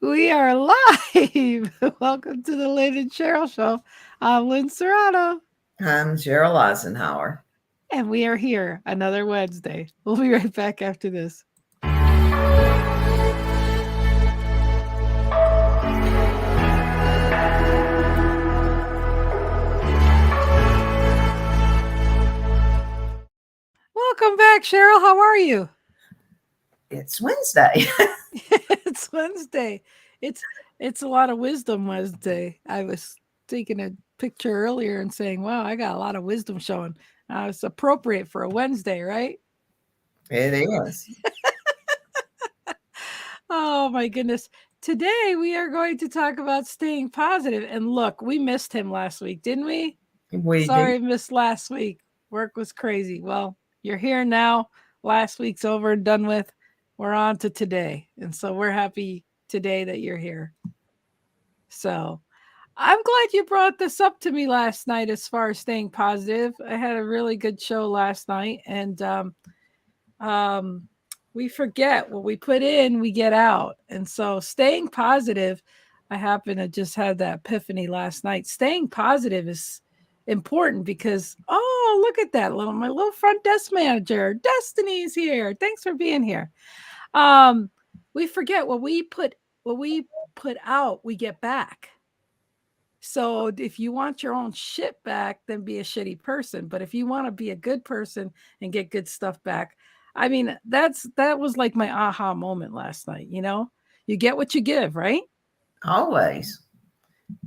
We are live. Welcome to the Lynn and Cheryl Show. I'm Lynn Serrano, I'm Sheryl Isenhour. and we are here another Wednesday. We'll be right back after this. Welcome back, Cheryl. How are you? It's Wednesday. It's Wednesday. It's it's a lot of wisdom Wednesday. I was taking a picture earlier and saying, "Wow, I got a lot of wisdom showing." It's appropriate for a Wednesday, right? It is. Oh my goodness. Today we are going to talk about staying positive. And look, we missed him last week, didn't we? We did. Sorry, missed last week. Work was crazy. Well, you're here now. Last week's over and done with. We're on to today. And so we're happy today that you're here. So I'm glad you brought this up to me last night as far as staying positive. I had a really good show last night, and um, we forget what we put in, we get out. And so staying positive, I happen to just have that epiphany last night. Staying positive is important because, oh, look at that my little front desk manager. Destiny's here. Thanks for being here. Um, we forget what we put out, we get back. So if you want your own shit back, then be a shitty person. But if you want to be a good person and get good stuff back, I mean, that was like my aha moment last night, you know? You get what you give, right? Always.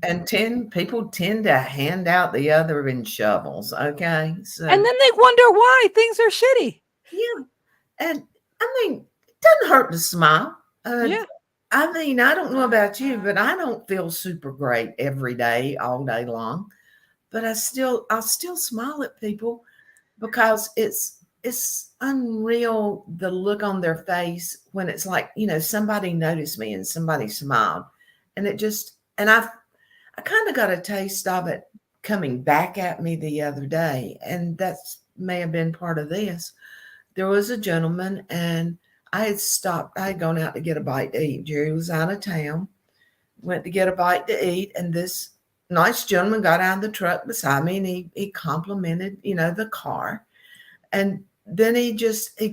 And people tend to hand out the other in shovels. Okay. So, And then they wonder why things are shitty. yeah. And I mean, it doesn't hurt to smile. Uh, Yeah. I don't know about you, but I don't feel super great every day, all day long. But I'll still smile at people because it's unreal the look on their face when it's like, somebody noticed me and somebody smiled. And it just and I kind of got a taste of it coming back at me the other day, and that's may have been part of this. There was a gentleman, and I had gone out to get a bite to eat. Jerry was out of town, went to get a bite to eat, and this nice gentleman got out of the truck beside me, and he complimented, the car. And then he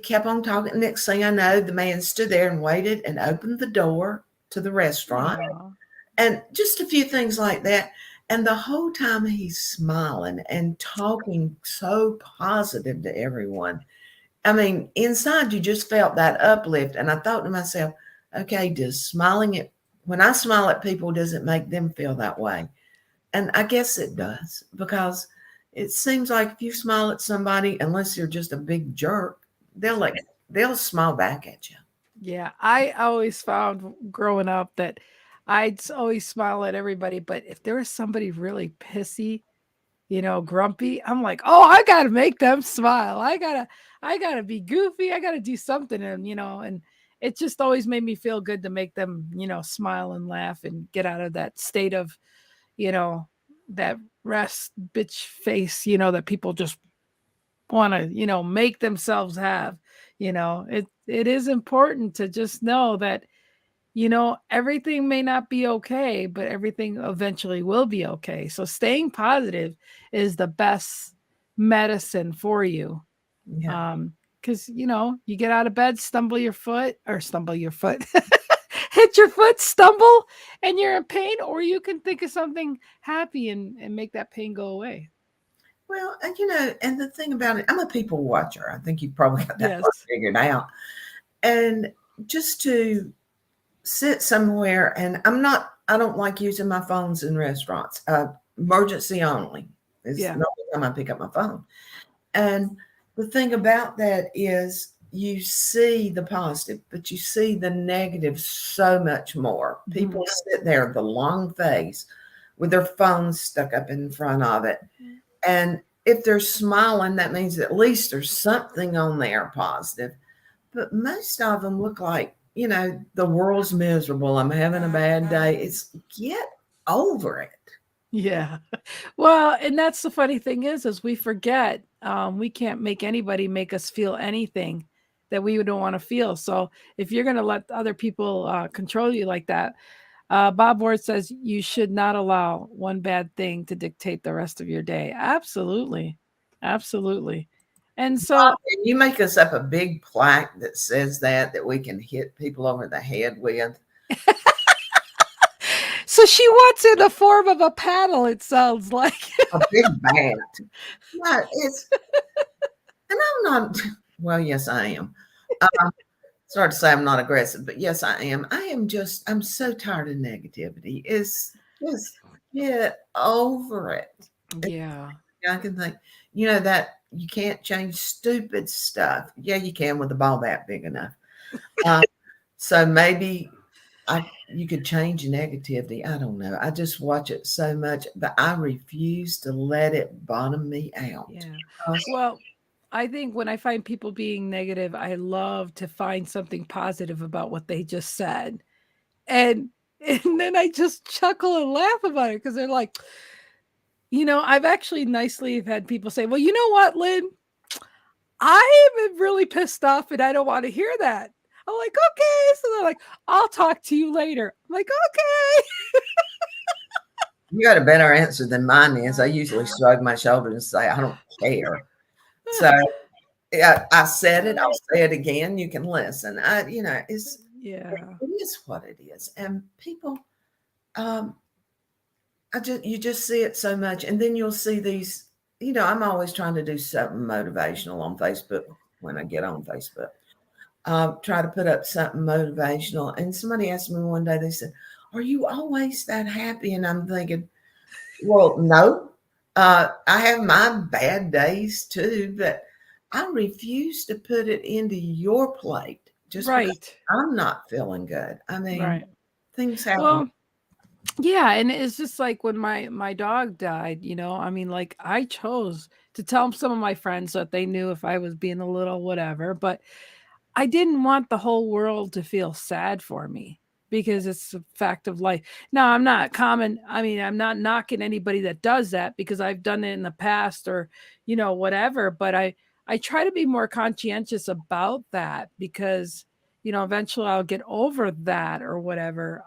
kept on talking. Next thing I know, the man stood there and waited and opened the door to the restaurant, Oh, and just a few things like that. And the whole time he's smiling and talking so positive to everyone. I mean, inside you just felt that uplift. And I thought to myself, okay, when I smile at people, does it make them feel that way? And I guess it does, because it seems like if you smile at somebody, unless you're just a big jerk, they'll like they'll smile back at you. yeah. I always found growing up that always smile at everybody. But if there was somebody really pissy, grumpy, I'm like, "Oh, I gotta make them smile. I gotta be goofy. I gotta do something." And it just always made me feel good to make them, smile and laugh and get out of that state of, you know, that rest bitch face, that people just want to, make themselves have. It is important to just know that, everything may not be okay, but everything eventually will be okay. So staying positive is the best medicine for you. Yeah. Because you get out of bed, stumble your foot, hit your foot, stumble, and you're in pain, or you can think of something happy and make that pain go away. Well, and the thing about it, I'm a people watcher. I think you probably got that part Yes. figured out. And just to sit somewhere, and I don't like using my phones in restaurants. Emergency only is Yeah. the only time I pick up my phone. And the thing about that is you see the positive, but you see the negative so much more. Mhm. People sit there, the long face, with their phones stuck up in front of it. And if they're smiling, that means at least there's something on there positive. But most of them look like, the world's miserable. I'm having a bad day. It's get over it. Yeah. Well, and that's the funny thing is we forget we can't make anybody make us feel anything that we don't want to feel. So if you're going to let other people control you like that, Bob Ward says you should not allow one bad thing to dictate the rest of your day. Absolutely. Absolutely. And so, Can you make us up a big plaque that says that we can hit people over the head with? so she wants it in the form of a paddle, it sounds like. A big bat. No, and I'm not, well, yes, I am. It's hard to say I'm not aggressive, but yes, I am. I'm so tired of negativity. It's just get over it. Yeah. I can think, that you can't change stupid stuff. Yeah, you can with a ball that big enough. Uh, so maybe you could change negativity. I don't know. I just watch it so much, but I refuse to let it bottom me out. Yeah. Because Well, I think when I find people being negative, I love to find something positive about what they just said. And and then I just chuckle and laugh about it because they're like, I've actually nicely had people say, "Well, you know what, Lynn? I am really pissed off and I don't want to hear that." I'm like, "Okay." So they're like, "I'll talk to you later." I'm like, "Okay." you got a better answer than mine is. I usually shrug my shoulders and say, I don't care. So yeah, I said it. I'll say it again. You can listen. Yeah. It is what it is. And people, um, you just see it so much. And then you'll see these, I'm always trying to do something motivational on Facebook when I get on Facebook. Try to put up something motivational. And somebody asked me one day, they said, "Are you always that happy?" And I'm thinking, well, no. I have my bad days too, but I refuse to put it into your plate just because Right. I'm not feeling good. I mean, Right. things happen. Well, yeah, and it's just like when my dog died, I mean, like I chose to tell some of my friends that they knew if I was being a little whatever, but I didn't want the whole world to feel sad for me because it's a fact of life. Now, I mean, I'm not knocking anybody that does that because I've done it in the past or, whatever, but I try to be more conscientious about that because, eventually I'll get over that or whatever.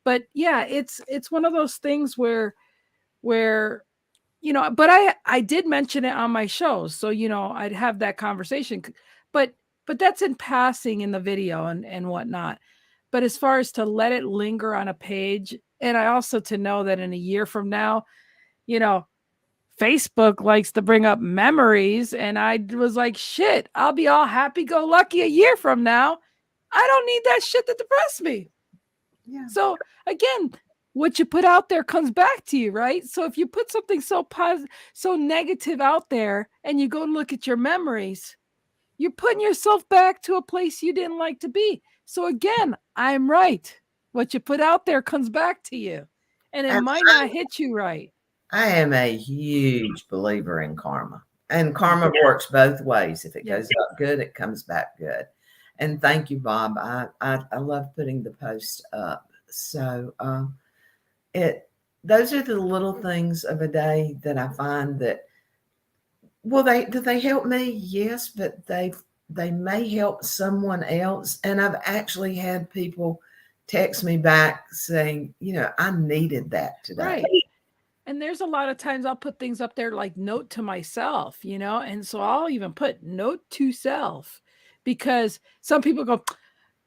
But yeah, it's one of those things where but I did mention it on my shows, so I'd have that conversation, but that's in passing in the video and whatnot. But as far as to let it linger on a page, and I also to know that in a year from now, you know, Facebook likes to bring up memories, and I was like, shit, I'll be all happy go lucky a year from now. I don't need that shit to depress me. Yeah. So again, what you put out there comes back to you, right? So if you put something so positive, so negative out there, and you go look at your memories, you're putting yourself back to a place you didn't like to be. So again, I'm right. What you put out there comes back to you, and it And might not hit you right. I am a huge believer in karma. And karma works both ways. If it Yeah. goes up good, it comes back good. And thank you, Bob. I love putting the post up. So it those are the little things of a day that I find that they help me? Yes, but they may help someone else. And I've actually had people text me back saying, I needed that today. Right. And there's a lot of times I'll put things up there like note to myself, and so I'll even put note to self because some people go,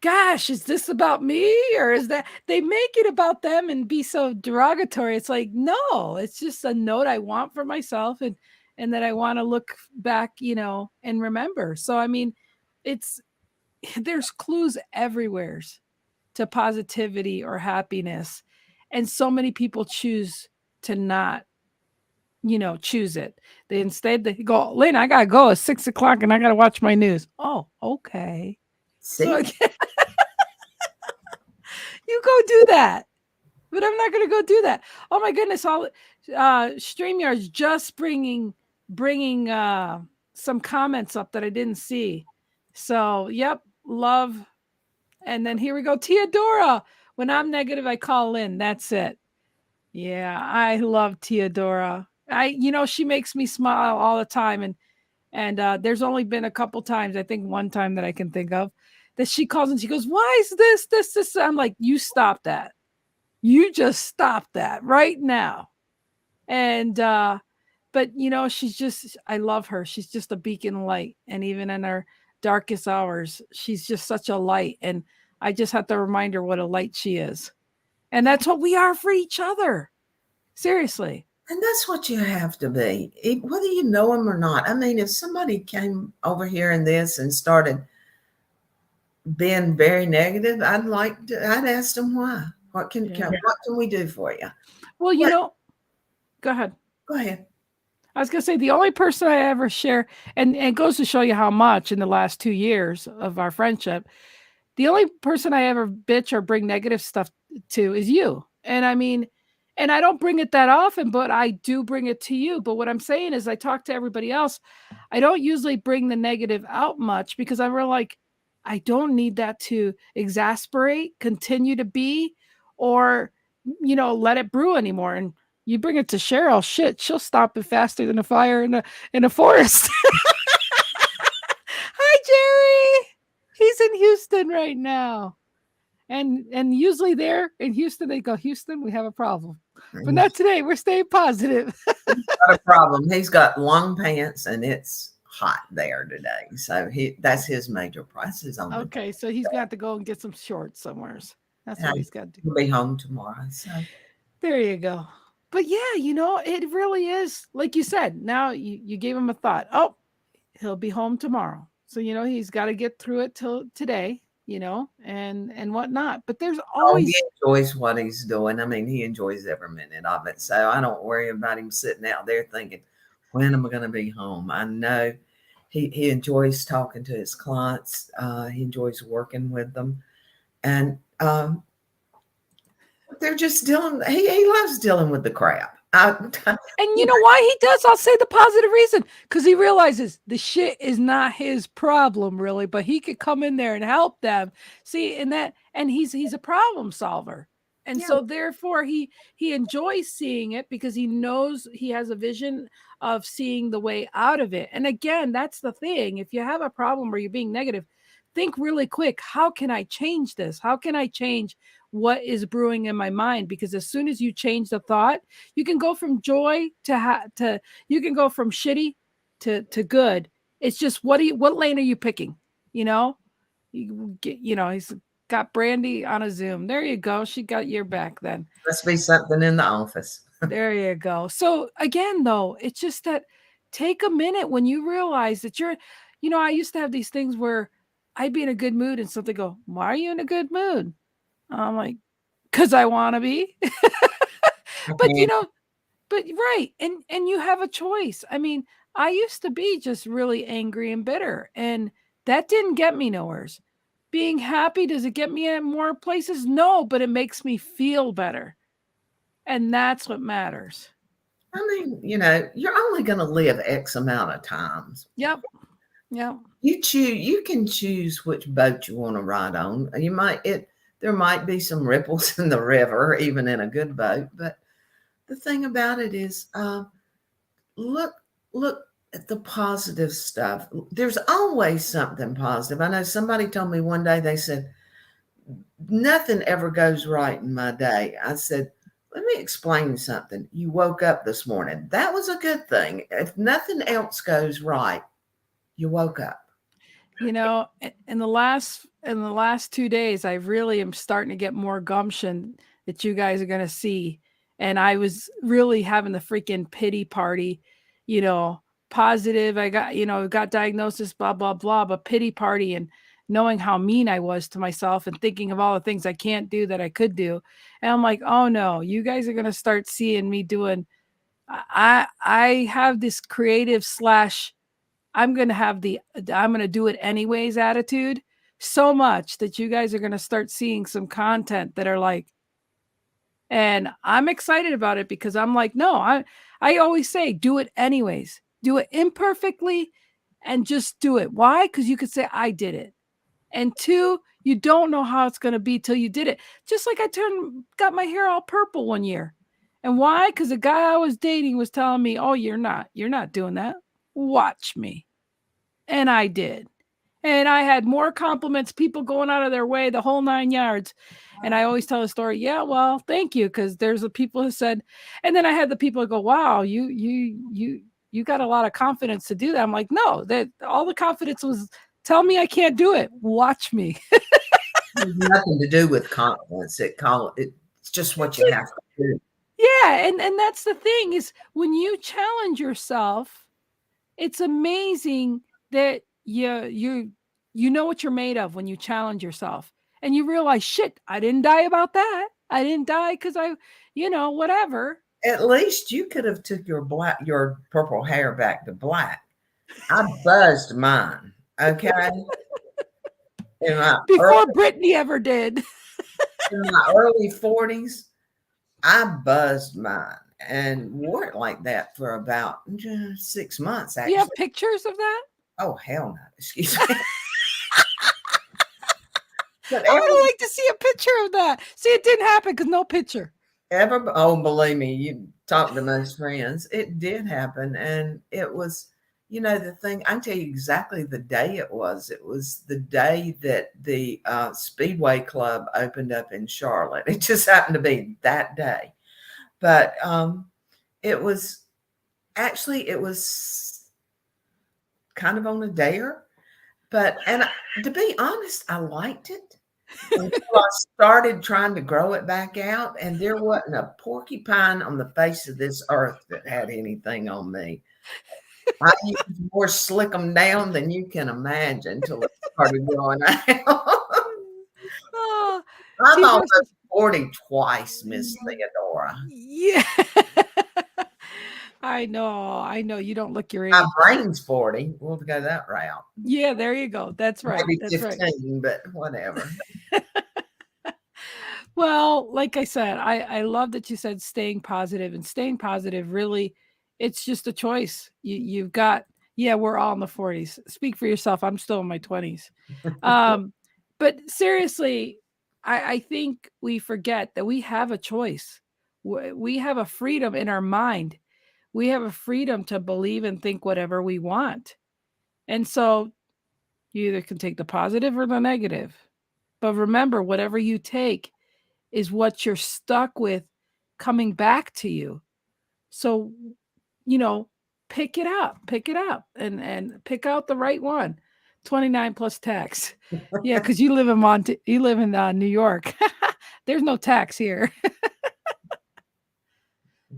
gosh, is this about me or is that they make it about them and be so derogatory? It's like, no, it's just a note I want for myself and that I want to look back, and remember. So I mean, it's there's clues everywhere to positivity or happiness. And so many people choose to not, choose it. They go, Lynn, I gotta go. It's 6 o'clock and I gotta watch my news. Oh, okay. So See, again, you go do that. But I'm not gonna go do that. Oh my goodness, all StreamYard's just bringing some comments up that I didn't see. So yep, love. And then here we go. Teodora. When I'm negative, I call in. That's it. Yeah, I love Teodora. She makes me smile all the time. And And there's only been a couple times, I think one time that I can think of, that she calls and she goes, "Why is this?" I'm like, "You stop that. You just stop that right now." And but she's just, I love her. She's just a beacon of light. And even in her darkest hours, she's just such a light. And I just have to remind her what a light she is. And that's what we are for each other. Seriously. And that's what you have to be, whether you know him or not. I mean, if somebody came over here in this and started being very negative, I'd ask them why. Yeah. What can we do for you? Well, What? go ahead. Go ahead. I was gonna say the only person I ever share, and it goes to show you how much in the last 2 years of our friendship, the only person I ever bitch or bring negative stuff to is you. And I mean, and I don't bring it that often, but I do bring it to you. But what I'm saying is I talk to everybody else. I don't usually bring the negative out much because I'm real like, I don't need that to exasperate, continue to be, or let it brew anymore. And you bring it to Sheryl, shit, she'll stop it faster than a fire in a forest. Hi, Jerry. He's in Houston right now. And usually there in Houston, they go, "Houston, we have a problem." But not today. We're staying positive. Got a problem. He's got long pants and it's hot there today. So that's his major price. His only. Okay, so he's got to go and get some shorts somewheres. That's what And he's got to do. he'll be home tomorrow. So There you go. But yeah, it really is. Like you said, now you gave him a thought. Oh, he'll be home tomorrow. So, he's got to get through it till today, and whatnot. But there's he always, enjoys what he's doing. I mean, he enjoys every minute of it. So I don't worry about him sitting out there thinking, when am I going to be home? I know he enjoys talking to his clients. He enjoys working with them. And they're just dealing, he loves dealing with the crap. and you know why he does? I'll say the positive reason, because he realizes the shit is not his problem really, but he could come in there and help them. See, and he's a problem solver. And Yeah. so therefore he enjoys seeing it because he knows he has a vision of seeing the way out of it. And again, that's the thing. If you have a problem or you're being negative, think really quick, how can I change this? How can I change what is brewing in my mind? Because as soon as you change the thought, you can go from joy to you can go from shitty to good. It's just what lane are you picking? He's got Brandy on a Zoom. There you go. She got your back then. Must be something in the office. There you go. So again, though, it's just that take a minute when you realize that I used to have these things where I'd be in a good mood and something go, "Why are you in a good mood?" I'm like, "'Cause I want to be." But Okay. but right. And you have a choice. I mean, I used to be just really angry and bitter, and that didn't get me nowheres. Being happy, does it get me in more places? No, but it makes me feel better. And that's what matters. I mean, you're only going to live X amount of times. Yep. Yep. You can choose which boat you want to ride on. There might be some ripples in the river, even in a good boat. But the thing about it is, look at the positive stuff. There's always something positive. I know somebody told me one day, they said, nothing ever goes right in my day. I said, let me explain something. You woke up this morning. That was a good thing. If nothing else goes right, you woke up. In the last 2 days, I really am starting to get more gumption that you guys are going to see. And I was really having the freaking pity party, positive. I got diagnosis, blah, blah, blah, but pity party and knowing how mean I was to myself and thinking of all the things I can't do that I could do. And I'm like, oh no, you guys are going to start seeing me doing. I have this creative slash I'm going to do it anyways attitude so much that you guys are going to start seeing some content that are like, and I'm excited about it because I'm like, no, I always say, do it anyways, do it imperfectly and just do it. Why? Because you could say, I did it. And two, you don't know how it's going to be till you did it. Just like I got my hair all purple one year. And why? Because the guy I was dating was telling me, oh, you're not doing that. Watch me. And I did. And I had more compliments, people going out of their way, the whole 9 yards. And I always tell a story. Yeah, well, thank you, because there's the people who said, and then I had the people who go, "Wow, you got a lot of confidence to do that." I'm like, no, that all the confidence was, tell me I can't do it. Watch me. It has nothing to do with confidence. It's just what you have to do. Yeah, and that's the thing is when you challenge yourself, it's amazing that you know what you're made of when you challenge yourself and you realize, shit, I didn't die about that. I didn't die because whatever. At least you could have took your purple hair back to black. I buzzed mine. Okay. In my Before early, Brittany ever did. in my early 40s, I buzzed mine and wore it like that for about 6 months, Do you have actually. pictures of that? Oh, hell no. Excuse me. But I would like to see a picture of that. See, it didn't happen because no picture. believe me, you talk to most friends. It did happen. And it was, the thing, I can tell you exactly the day it was. It was the day that the Speedway Club opened up in Charlotte. It just happened to be that day. But it was kind of on a dare. And to be honest, I liked it until I started trying to grow it back out, and there wasn't a porcupine on the face of this earth that had anything on me. I used more slick them down than you can imagine until it started growing out. Oh, I'm see, almost versus 40 twice, Miss Theodora. yeah. I know. You don't look your age. My brain's 40. We'll go that route. Yeah, there you go. That's right. Maybe That's 15, right. but whatever. Well, like I said, I love that you said staying positive, and staying positive really, it's just a choice. You've got, yeah, we're all in the 40s. Speak for yourself. I'm still in my 20s. But seriously, I think we forget that we have a choice. We have a freedom in our mind. We have a freedom to believe and think whatever we want. And so you either can take the positive or the negative. But remember, whatever you take is what you're stuck with coming back to you. So, pick it up and pick out the right one. 29 plus tax. Yeah, because you live in New York. There's no tax here.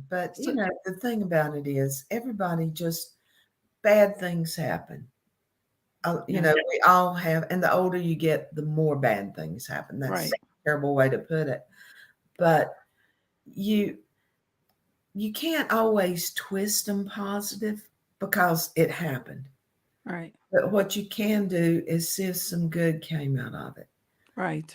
But, So, the thing about it is bad things happen. yeah, We all have, and the older you get, the more bad things happen. That's right, a terrible way to put it. But you can't always twist them positive because it happened. right, But what you can do is see if some good came out of it. right.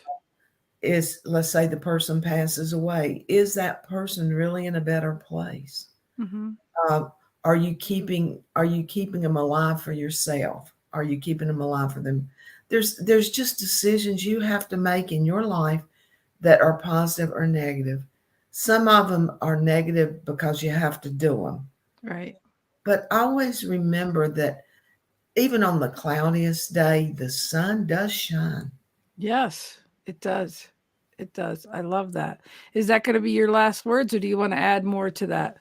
Let's say the person passes away. Is that person really in a better place? Mm-hmm. Uh, are you keeping them alive for yourself? Are you keeping them alive for them? There's just decisions you have to make in your life that are positive or negative. Some of them are negative because you have to do them. Right. But always remember that even on the cloudiest day, the sun does shine. Yes, it does. It does. I love that. Is that going to be your last words, or do you want to add more to that?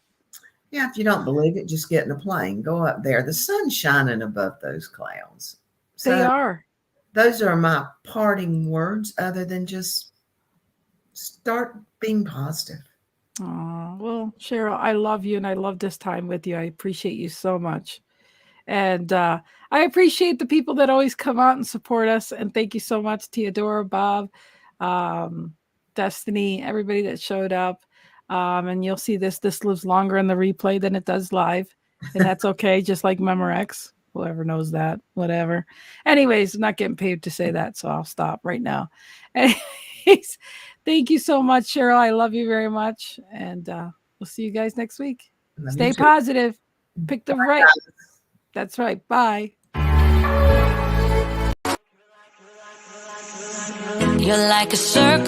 Yeah, if you don't believe it, just get in a plane, go up there. The sun's shining above those clouds. They So are. those are my parting words, other than just start being positive. Oh, well, Sheryl, I love you and I love this time with you. I appreciate you so much. And I appreciate the people that always come out and support us. And thank you so much, Theodora, Bob, um, Destiny, everybody that showed up. And you'll see this lives longer in the replay than it does live. And that's okay, just like Memorex. Whoever knows that, whatever. Anyways, I'm not getting paid to say that, so I'll stop right now. Anyways, thank you so much, Sheryl. I love you very much. And we'll see you guys next week. Love you Stay too. positive. Pick the right. That's right. Bye. You're like a circle.